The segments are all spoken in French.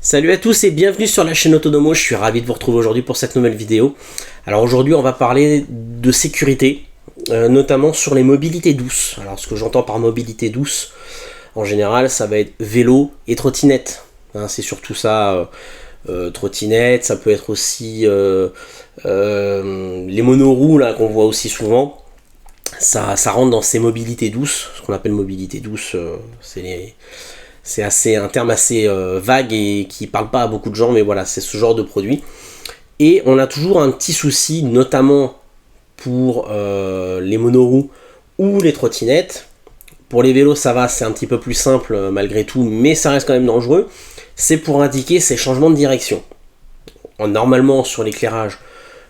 Salut à tous et bienvenue sur la chaîne Autonomo, je suis ravi de vous retrouver aujourd'hui pour cette nouvelle vidéo. Alors aujourd'hui on va parler de sécurité, notamment sur les mobilités douces. Alors ce que j'entends par mobilité douce, en général ça va être vélo et trottinette. Hein, c'est surtout ça, trottinette, ça peut être aussi les monoroues là qu'on voit aussi souvent. Ça rentre dans ces mobilités douces, ce qu'on appelle mobilité douce, c'est un terme assez vague et qui parle pas à beaucoup de gens, mais voilà, c'est ce genre de produit. Et on a toujours un petit souci, notamment pour les monoroues ou les trottinettes. Pour les vélos, ça va, c'est un petit peu plus simple malgré tout, mais ça reste quand même dangereux. C'est pour indiquer ces changements de direction. Normalement, sur l'éclairage,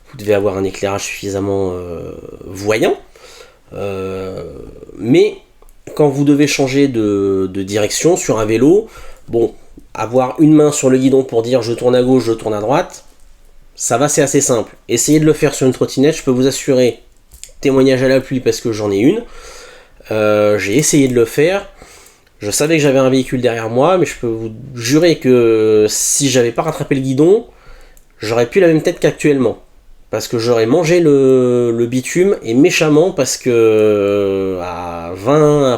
vous devez avoir un éclairage suffisamment voyant. Mais quand vous devez changer de direction sur un vélo, bon, avoir une main sur le guidon pour dire je tourne à gauche, je tourne à droite, ça va, c'est assez simple. Essayez de le faire sur une trottinette, je peux vous assurer, témoignage à l'appui parce que j'en ai une, j'ai essayé de le faire, je savais que j'avais un véhicule derrière moi, mais je peux vous jurer que si j'avais pas rattrapé le guidon, j'aurais plus la même tête qu'actuellement. Parce que j'aurais mangé le bitume, et méchamment, parce que à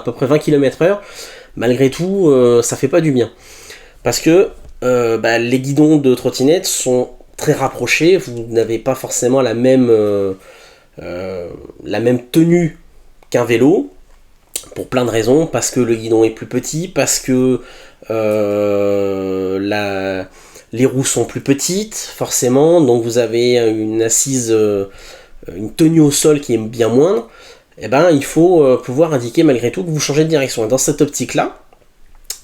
peu près 20 km/h, malgré tout, ça fait pas du bien. Parce que les guidons de trottinette sont très rapprochés, vous n'avez pas forcément la même tenue qu'un vélo, pour plein de raisons, parce que le guidon est plus petit, parce que les roues sont plus petites, forcément, donc vous avez une assise, une tenue au sol qui est bien moindre. Et ben, il faut pouvoir indiquer malgré tout que vous changez de direction. Et dans cette optique-là,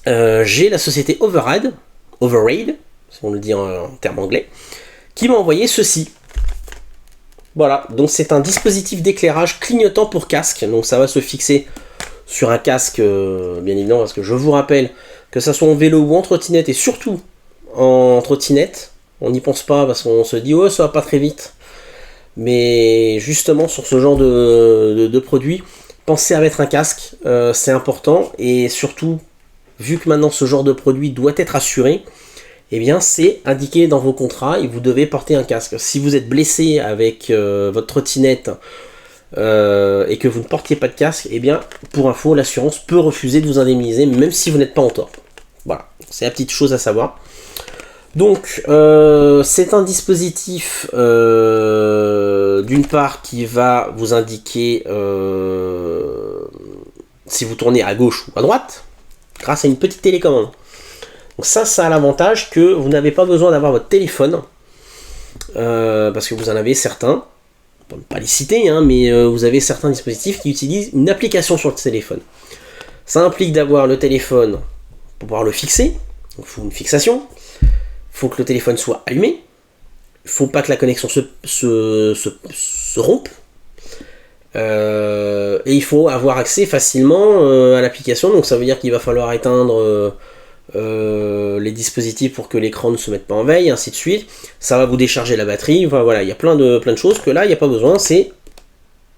j'ai la société Override, si on le dit en termes anglais, qui m'a envoyé ceci. Voilà, donc c'est un dispositif d'éclairage clignotant pour casque. Donc ça va se fixer sur un casque, bien évidemment, parce que je vous rappelle que ça soit en vélo ou en trottinette, et surtout en trottinette, on n'y pense pas parce qu'on se dit oh ça va pas très vite, mais justement sur ce genre de produit, pensez à mettre un casque, c'est important, et surtout vu que maintenant ce genre de produit doit être assuré, eh bien c'est indiqué dans vos contrats et vous devez porter un casque. Si vous êtes blessé avec votre trottinette et que vous ne portiez pas de casque, eh bien pour info, l'assurance peut refuser de vous indemniser même si vous n'êtes pas en tort. Voilà, c'est la petite chose à savoir. Donc, c'est un dispositif, d'une part, qui va vous indiquer si vous tournez à gauche ou à droite, grâce à une petite télécommande. Donc ça a l'avantage que vous n'avez pas besoin d'avoir votre téléphone, parce que vous en avez certains, pour ne pas les citer, hein, mais vous avez certains dispositifs qui utilisent une application sur le téléphone. Ça implique d'avoir le téléphone pour pouvoir le fixer, donc il faut une fixation. Il faut que le téléphone soit allumé, il ne faut pas que la connexion se rompe, et il faut avoir accès facilement à l'application, donc ça veut dire qu'il va falloir éteindre les dispositifs pour que l'écran ne se mette pas en veille, ainsi de suite. Ça va vous décharger la batterie, voilà, il y a plein de choses que là il n'y a pas besoin, c'est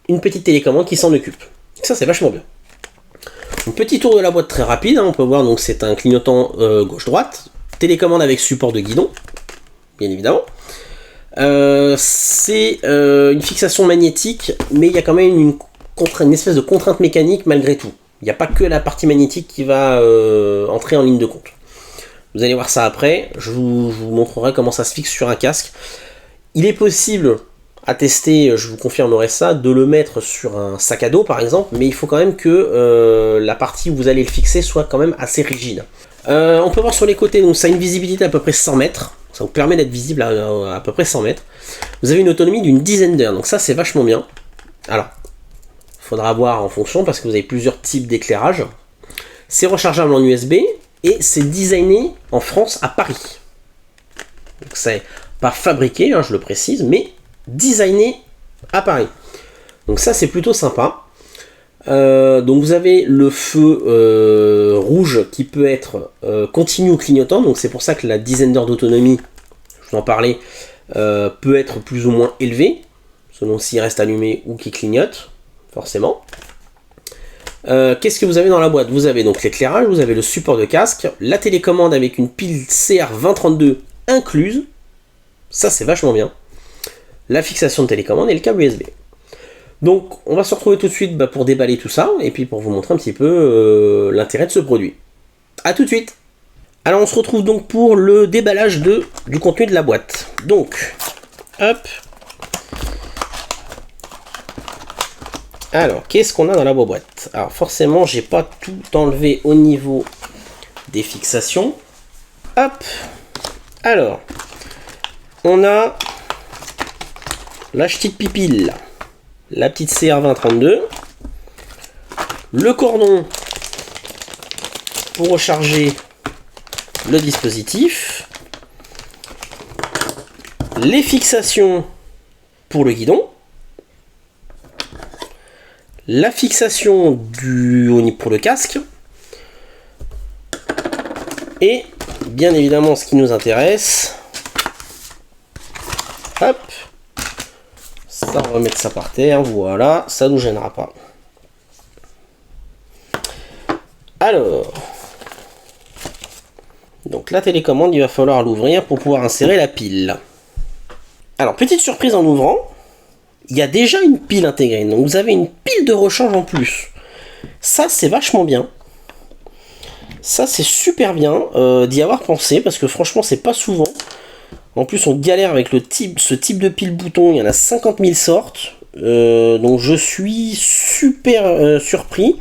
une petite télécommande qui s'en occupe. Ça c'est vachement bien. Un petit tour de la boîte très rapide, hein, on peut voir, donc c'est un clignotant gauche-droite, télécommande avec support de guidon, bien évidemment. C'est une fixation magnétique, mais il y a quand même une espèce de contrainte mécanique malgré tout. Il n'y a pas que la partie magnétique qui va entrer en ligne de compte. Vous allez voir ça après, je vous montrerai comment ça se fixe sur un casque. Il est possible à tester, je vous confirmerai ça, de le mettre sur un sac à dos par exemple, mais il faut quand même que la partie où vous allez le fixer soit quand même assez rigide. On peut voir sur les côtés, donc ça a une visibilité à peu près 100 mètres, ça vous permet d'être visible à peu près 100 mètres. Vous avez une autonomie d'une dizaine d'heures, donc ça c'est vachement bien. Alors, il faudra voir en fonction parce que vous avez plusieurs types d'éclairage. C'est rechargeable en USB et c'est designé en France à Paris. Donc c'est pas fabriqué, hein, je le précise, mais designé à Paris. Donc ça c'est plutôt sympa. Donc vous avez le feu rouge qui peut être continu ou clignotant, donc c'est pour ça que la dizaine d'heures d'autonomie, je vous en parlais, peut être plus ou moins élevée, selon s'il reste allumé ou qu'il clignote, forcément. Qu'est-ce que vous avez dans la boîte? Vous avez donc l'éclairage, vous avez le support de casque, la télécommande avec une pile CR2032 incluse, ça c'est vachement bien, la fixation de télécommande et le câble USB. Donc on va se retrouver tout de suite pour déballer tout ça, et puis pour vous montrer un petit peu l'intérêt de ce produit. A tout de suite. Alors on se retrouve donc pour le déballage du contenu de la boîte. Donc, hop. Alors, qu'est-ce qu'on a dans la boîte? Alors forcément, j'ai pas tout enlevé au niveau des fixations. Hop. Alors, on a la petite pipille, la petite CR2032, le cordon pour recharger le dispositif, les fixations pour le guidon, la fixation pour le casque, et bien évidemment ce qui nous intéresse, hop, ça on va mettre ça par terre, voilà, ça nous gênera pas. Alors, donc la télécommande, il va falloir l'ouvrir pour pouvoir insérer la pile. Alors, petite surprise en ouvrant, il y a déjà une pile intégrée, donc vous avez une pile de rechange en plus. Ça, c'est vachement bien. Ça, c'est super bien d'y avoir pensé, parce que franchement, c'est pas souvent. En plus, on galère avec ce type de pile bouton, il y en a 50 000 sortes. Donc je suis super surpris.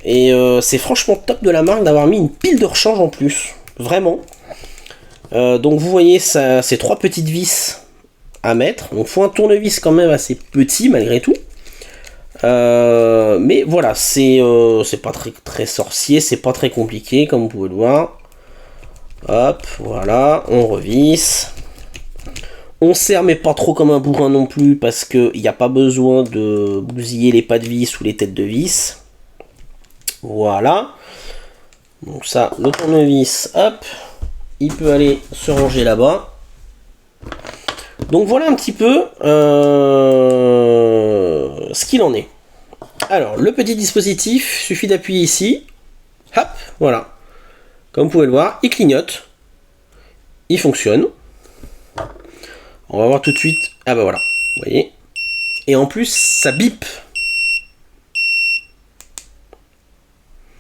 Et c'est franchement top de la marque d'avoir mis une pile de rechange en plus. Vraiment. Donc vous voyez, c'est 3 petites vis à mettre. Donc il faut un tournevis quand même assez petit malgré tout. Mais voilà, c'est pas très sorcier, c'est pas très compliqué comme vous pouvez le voir. Hop, voilà, on revisse. On serre mais pas trop comme un bourrin non plus parce qu'il n'y a pas besoin de bousiller les pas de vis ou les têtes de vis. Voilà. Donc ça, le tournevis, hop, il peut aller se ranger là-bas. Donc voilà un petit peu ce qu'il en est. Alors, le petit dispositif, suffit d'appuyer ici. Hop, voilà. Comme vous pouvez le voir, il clignote. Il fonctionne. On va voir tout de suite. Ah bah voilà, vous voyez. Et en plus, ça bip.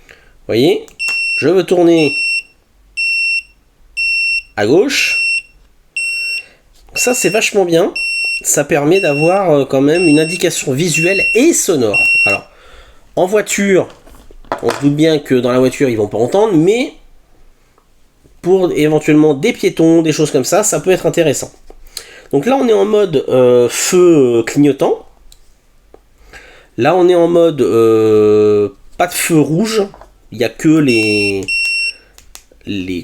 Vous voyez, je veux tourner à gauche. Ça, c'est vachement bien. Ça permet d'avoir quand même une indication visuelle et sonore. Alors, en voiture, on se doute bien que dans la voiture, ils vont pas entendre, mais pour éventuellement des piétons, des choses comme ça, ça peut être intéressant. Donc là, on est en mode feu clignotant. Là, on est en mode pas de feu rouge. Il n'y a que les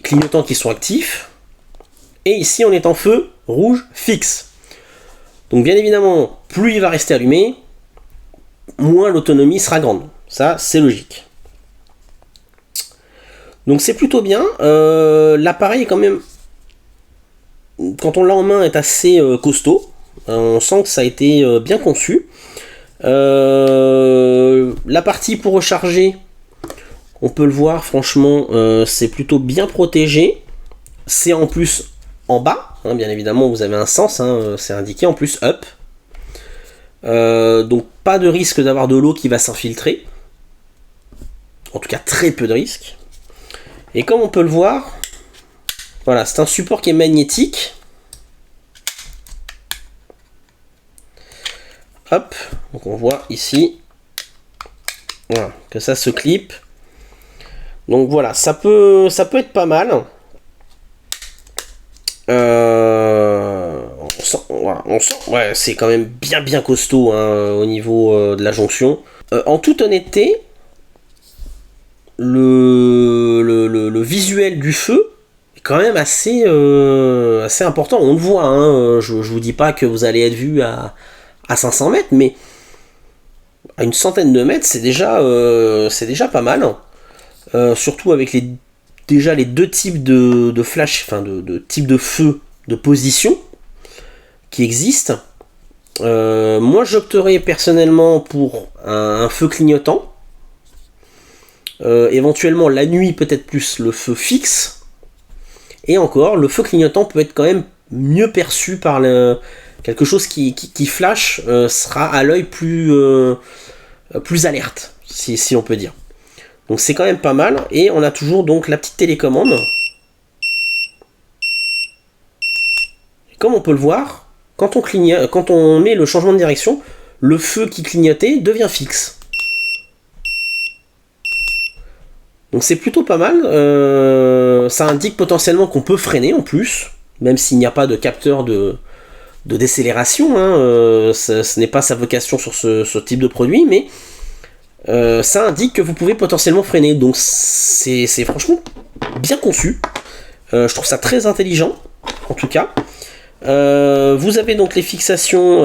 clignotants qui sont actifs. Et ici, on est en feu rouge fixe. Donc bien évidemment, plus il va rester allumé, moins l'autonomie sera grande. Ça, c'est logique. Donc c'est plutôt bien. L'appareil est quand même, quand on l'a en main, est assez costaud. On sent que ça a été bien conçu. La partie pour recharger, on peut le voir, franchement, c'est plutôt bien protégé. C'est en plus en bas, hein, bien évidemment, vous avez un sens, hein, c'est indiqué en plus up. Donc pas de risque d'avoir de l'eau qui va s'infiltrer. En tout cas, très peu de risque. Et comme on peut le voir, voilà, c'est un support qui est magnétique. Hop, donc on voit ici, voilà, que ça se clip. Donc voilà, ça peut être pas mal. On sent, ouais, c'est quand même bien costaud hein, au niveau de la jonction. En toute honnêteté, le visuel du feu est quand même assez important. On le voit, hein, je vous dis pas que vous allez être vu à 500 mètres, mais à une centaine de mètres, c'est déjà pas mal. Surtout avec les deux types de flash, enfin de types de feu de position qui existent. Moi j'opterais personnellement pour un feu clignotant, Éventuellement la nuit peut-être plus le feu fixe. Et encore, le feu clignotant peut être quand même mieux perçu par quelque chose qui flash, sera à l'œil plus alerte, si on peut dire. Donc c'est quand même pas mal. Et on a toujours donc la petite télécommande. Comme on peut le voir, quand on met le changement de direction, le feu qui clignotait devient fixe. Donc c'est plutôt pas mal. Ça indique potentiellement qu'on peut freiner en plus, même s'il n'y a pas de capteur de décélération. Ce n'est pas sa vocation sur ce type de produit, mais ça indique que vous pouvez potentiellement freiner. Donc c'est franchement bien conçu. Je trouve ça très intelligent, en tout cas. Vous avez donc les fixations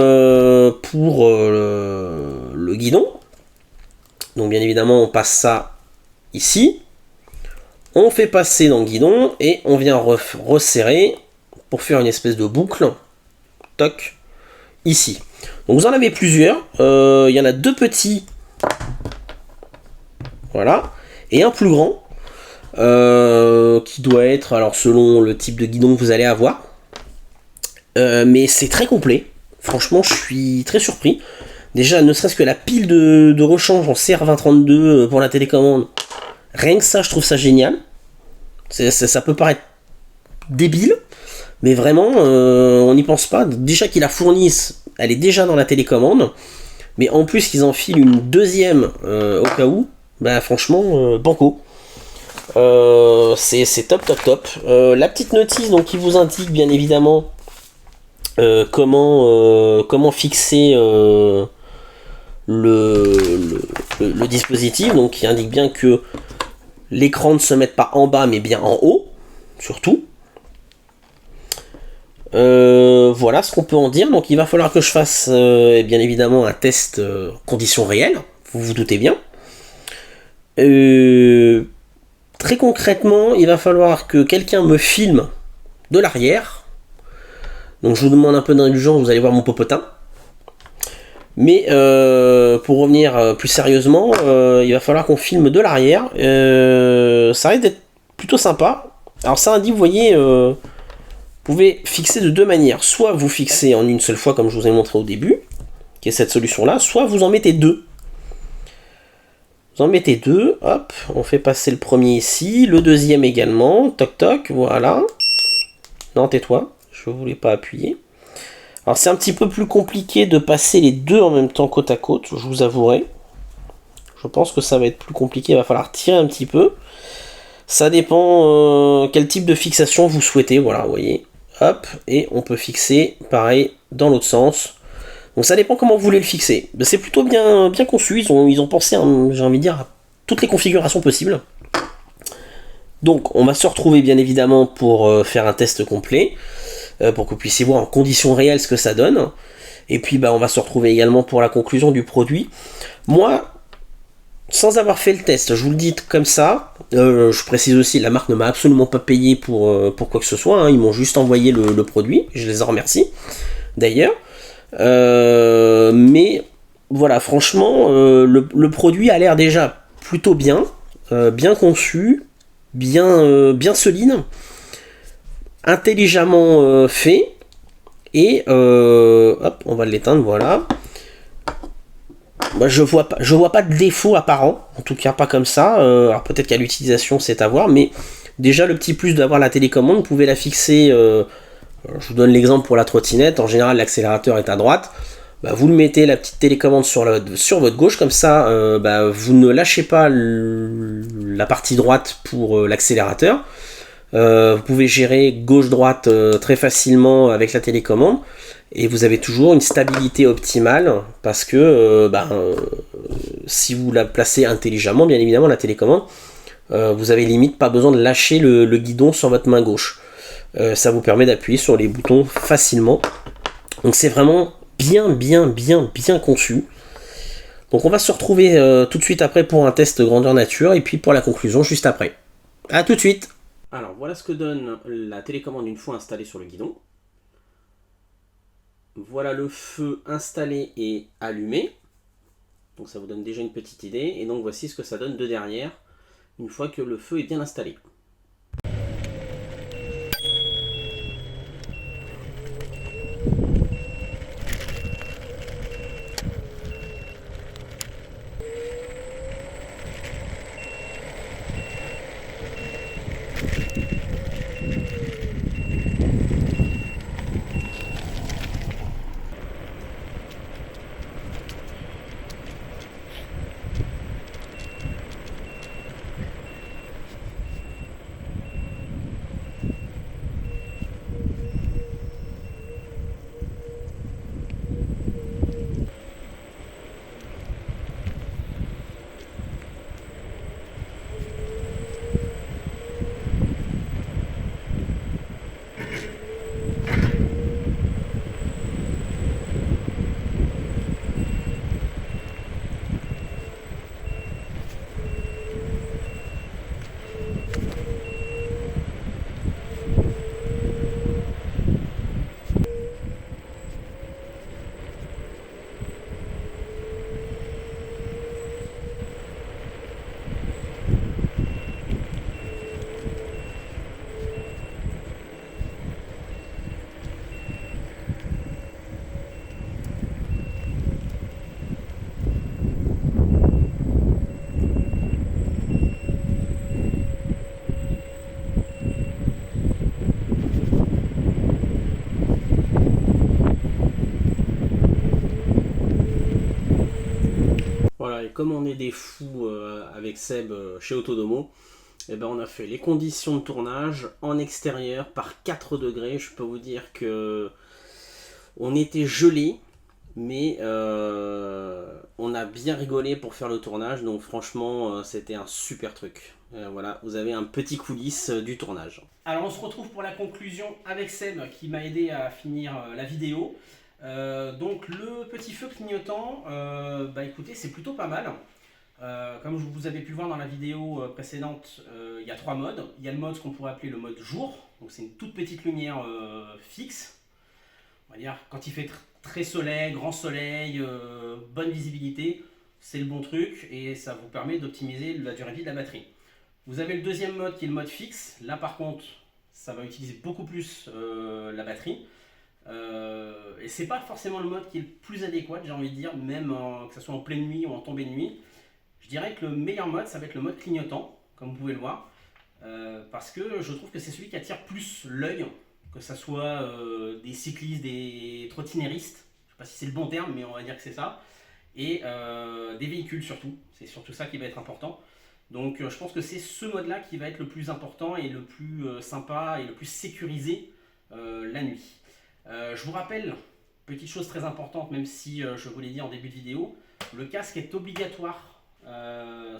pour le guidon. Donc bien évidemment on passe ça ici. On fait passer dans le guidon et on vient resserrer pour faire une espèce de boucle. Toc. Ici. Donc vous en avez plusieurs. Il y en a 2 petits. Voilà. Et un plus grand. Qui doit être, alors selon le type de guidon que vous allez avoir. Mais c'est très complet. Franchement, je suis très surpris. Déjà, ne serait-ce que la pile de rechange en CR2032 pour la télécommande. Rien que ça, je trouve ça génial. Ça peut paraître débile, mais vraiment, on n'y pense pas. Déjà qu'ils la fournissent, elle est déjà dans la télécommande. Mais en plus qu'ils en filent une deuxième au cas où, bah franchement, banco. C'est top, top, top. La petite notice donc, qui vous indique bien évidemment comment fixer le dispositif, donc qui indique bien que l'écran ne se mette pas en bas mais bien en haut, surtout. Voilà ce qu'on peut en dire. Donc il va falloir que je fasse bien évidemment un test conditions réelles, vous vous doutez bien. Très concrètement, il va falloir que quelqu'un me filme de l'arrière. Donc je vous demande un peu d'indulgence, vous allez voir mon popotin. Mais pour revenir plus sérieusement, il va falloir qu'on filme de l'arrière. Ça risque d'être plutôt sympa. Alors ça indique, vous voyez, vous pouvez fixer de 2 manières. Soit vous fixez en une seule fois, comme je vous ai montré au début, qui est cette solution-là, soit vous en mettez 2. Vous en mettez 2, hop, on fait passer le premier ici, le deuxième également, toc toc, voilà. Non, tais-toi. Je voulais pas appuyer. Alors c'est un petit peu plus compliqué de passer les 2 en même temps côte à côte, je vous avouerai. Je pense que ça va être plus compliqué, il va falloir tirer un petit peu. Ça dépend quel type de fixation vous souhaitez, voilà, vous voyez. Hop, et on peut fixer pareil dans l'autre sens. Donc ça dépend comment vous voulez le fixer. C'est plutôt bien conçu, ils ont pensé, j'ai envie de dire, à toutes les configurations possibles. Donc on va se retrouver bien évidemment pour faire un test complet. Pour que vous puissiez voir en conditions réelles ce que ça donne. Et puis on va se retrouver également pour la conclusion du produit. Moi, sans avoir fait le test, je vous le dis comme ça, je précise aussi, la marque ne m'a absolument pas payé pour quoi que ce soit, ils m'ont juste envoyé le produit, je les en remercie d'ailleurs. Mais voilà, franchement, le produit a l'air déjà plutôt bien conçu, bien solide, intelligemment fait, et hop, on va l'éteindre, voilà. Moi, je vois pas de défaut apparent, en tout cas pas comme ça. Alors peut-être qu'à l'utilisation c'est à voir, mais déjà le petit plus d'avoir la télécommande, vous pouvez la fixer. Je vous donne l'exemple pour la trottinette. En général, l'accélérateur est à droite. Vous le mettez la petite télécommande sur votre gauche, comme ça, vous ne lâchez pas la partie droite pour l'accélérateur. Vous pouvez gérer gauche-droite très facilement avec la télécommande. Et vous avez toujours une stabilité optimale parce que si vous la placez intelligemment, bien évidemment, la télécommande, vous avez limite pas besoin de lâcher le guidon sur votre main gauche. Ça vous permet d'appuyer sur les boutons facilement. Donc c'est vraiment bien conçu. Donc on va se retrouver tout de suite après pour un test grandeur nature et puis pour la conclusion juste après. A tout de suite. Alors voilà ce que donne la télécommande une fois installée sur le guidon. Voilà le feu installé et allumé. Donc ça vous donne déjà une petite idée. Et donc voici ce que ça donne de derrière. une fois que le feu est bien installé. Voilà, et comme on est des fous avec Seb chez Autodomo, eh ben on a fait les conditions de tournage en extérieur par 4 degrés. Je peux vous dire que on était gelé, mais on a bien rigolé pour faire le tournage. Donc franchement, c'était un super truc. Voilà, vous avez un petit coulisses du tournage. Alors on se retrouve pour la conclusion avec Seb qui m'a aidé à finir la vidéo. Donc le petit feu clignotant, bah écoutez, c'est plutôt pas mal. Comme vous avez pu voir dans la vidéo précédente, il y a 3 modes. Il y a le mode qu'on pourrait appeler le mode jour, donc c'est une toute petite lumière fixe. On va dire quand il fait très soleil, grand soleil, bonne visibilité, c'est le bon truc et ça vous permet d'optimiser la durée de vie de la batterie. Vous avez le deuxième mode qui est le mode fixe. Là par contre, ça va utiliser beaucoup plus la batterie. Et c'est pas forcément le mode qui est le plus adéquat, j'ai envie de dire, même que ce soit en pleine nuit ou en tombée de nuit. Je dirais que le meilleur mode, ça va être le mode clignotant, comme vous pouvez le voir, parce que je trouve que c'est celui qui attire plus l'œil, que ce soit des cyclistes, des trottinéristes, je sais pas si c'est le bon terme, mais on va dire que c'est ça, et des véhicules surtout, c'est surtout ça qui va être important. Donc je pense que c'est ce mode-là qui va être le plus important et le plus sympa et le plus sécurisé la nuit. Je vous rappelle, petite chose très importante, même si je vous l'ai dit en début de vidéo, le casque est obligatoire,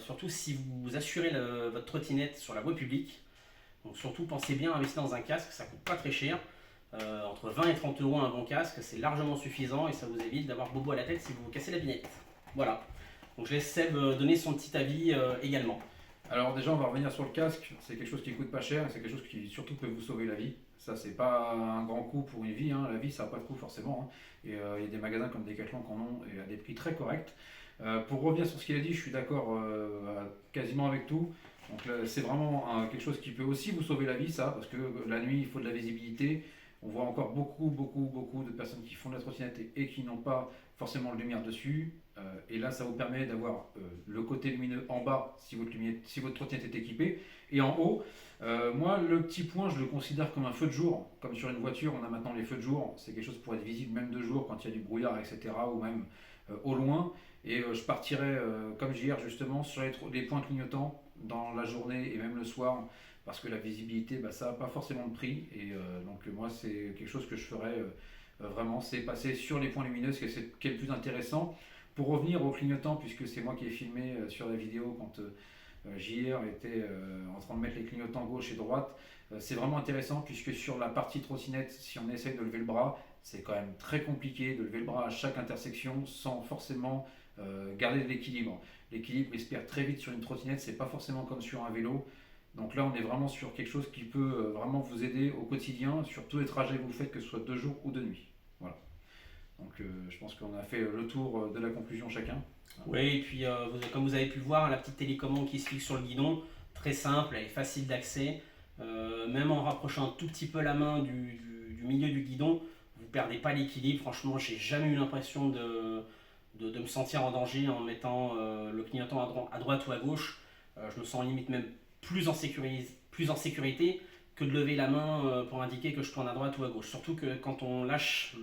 surtout si vous assurez votre trottinette sur la voie publique. Donc surtout pensez bien à investir dans un casque, ça coûte pas très cher. Entre 20 et 30 euros un bon casque, c'est largement suffisant et ça vous évite d'avoir bobo à la tête si vous vous cassez la binette. Voilà. Donc je laisse Seb donner son petit avis également. Alors déjà, on va revenir sur le casque. C'est quelque chose qui coûte pas cher et c'est quelque chose qui surtout peut vous sauver la vie. Ça, c'est pas un grand coût pour une vie, hein. La vie, ça n'a pas de coût forcément, hein. Et il y a des magasins comme Decathlon qui en ont et à des prix très corrects. Pour revenir sur ce qu'il a dit, je suis d'accord quasiment avec tout. Donc là, c'est vraiment quelque chose qui peut aussi vous sauver la vie, ça, parce que la nuit, il faut de la visibilité. On voit encore beaucoup de personnes qui font de la trottinette et qui n'ont pas forcément de lumière dessus. Et là, ça vous permet d'avoir le côté lumineux en bas si votre trottinette est équipée. Et en haut, moi, le petit point, je le considère comme un feu de jour. Comme sur une voiture, on a maintenant les feux de jour. C'est quelque chose pour être visible même de jour quand il y a du brouillard, etc. Ou même au loin. Et je partirai, comme hier justement, sur les points clignotants dans la journée et même le soir. Parce que la visibilité, bah, ça n'a pas forcément de prix. Et donc moi, c'est quelque chose que je ferais vraiment, c'est passer sur les points lumineux, ce qui est le plus intéressant. Pour revenir au clignotant, puisque c'est moi qui ai filmé sur la vidéo quand JR était en train de mettre les clignotants gauche et droite, c'est vraiment intéressant puisque sur la partie trottinette, si on essaye de lever le bras, c'est quand même très compliqué de lever le bras à chaque intersection sans forcément garder de l'équilibre. L'équilibre il se perd très vite sur une trottinette, c'est pas forcément comme sur un vélo. Donc là, on est vraiment sur quelque chose qui peut vraiment vous aider au quotidien, sur tous les trajets que vous faites, que ce soit de jour ou de nuit. Voilà. Donc je pense qu'on a fait le tour de la conclusion chacun. Oui, et puis comme vous avez pu le voir, la petite télécommande qui se fixe sur le guidon, très simple, elle est facile d'accès. Même en rapprochant un tout petit peu la main du milieu du guidon, vous ne perdez pas l'équilibre. Franchement, j'ai jamais eu l'impression de me sentir en danger en mettant le clignotant à droite ou à gauche. Je me sens limite même plus en sécurité que de lever la main pour indiquer que je tourne à droite ou à gauche. Surtout que quand on lâche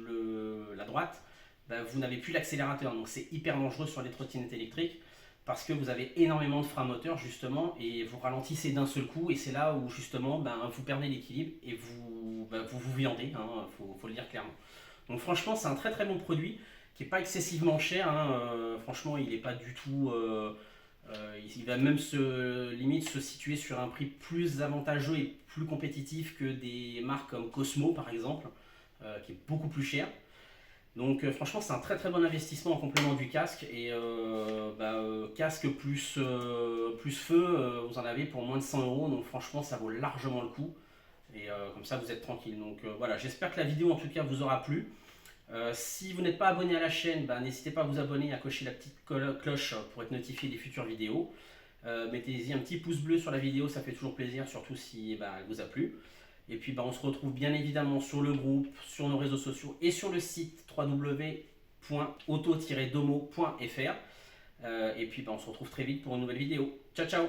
la droite, ben, vous n'avez plus l'accélérateur. Donc c'est hyper dangereux sur les trottinettes électriques parce que vous avez énormément de freins moteurs justement et vous ralentissez d'un seul coup et c'est là où justement ben, vous perdez l'équilibre et vous viandez, hein, faut le dire clairement. Donc franchement c'est un très très bon produit qui n'est pas excessivement cher, hein, franchement il n'est pas du tout... il va même limite se situer sur un prix plus avantageux et plus compétitif que des marques comme Cosmo par exemple, qui est beaucoup plus cher. Donc franchement c'est un très très bon investissement en complément du casque et casque plus feu, vous en avez pour moins de 100 €, donc franchement ça vaut largement le coup et comme ça vous êtes tranquille. Donc voilà, j'espère que la vidéo en tout cas vous aura plu. Si vous n'êtes pas abonné à la chaîne, n'hésitez pas à vous abonner et à cocher la petite cloche pour être notifié des futures vidéos. Mettez-y un petit pouce bleu sur la vidéo, ça fait toujours plaisir, surtout si elle vous a plu. Et puis on se retrouve bien évidemment sur le groupe, sur nos réseaux sociaux et sur le site www.auto-domo.fr. Et puis on se retrouve très vite pour une nouvelle vidéo. Ciao ciao!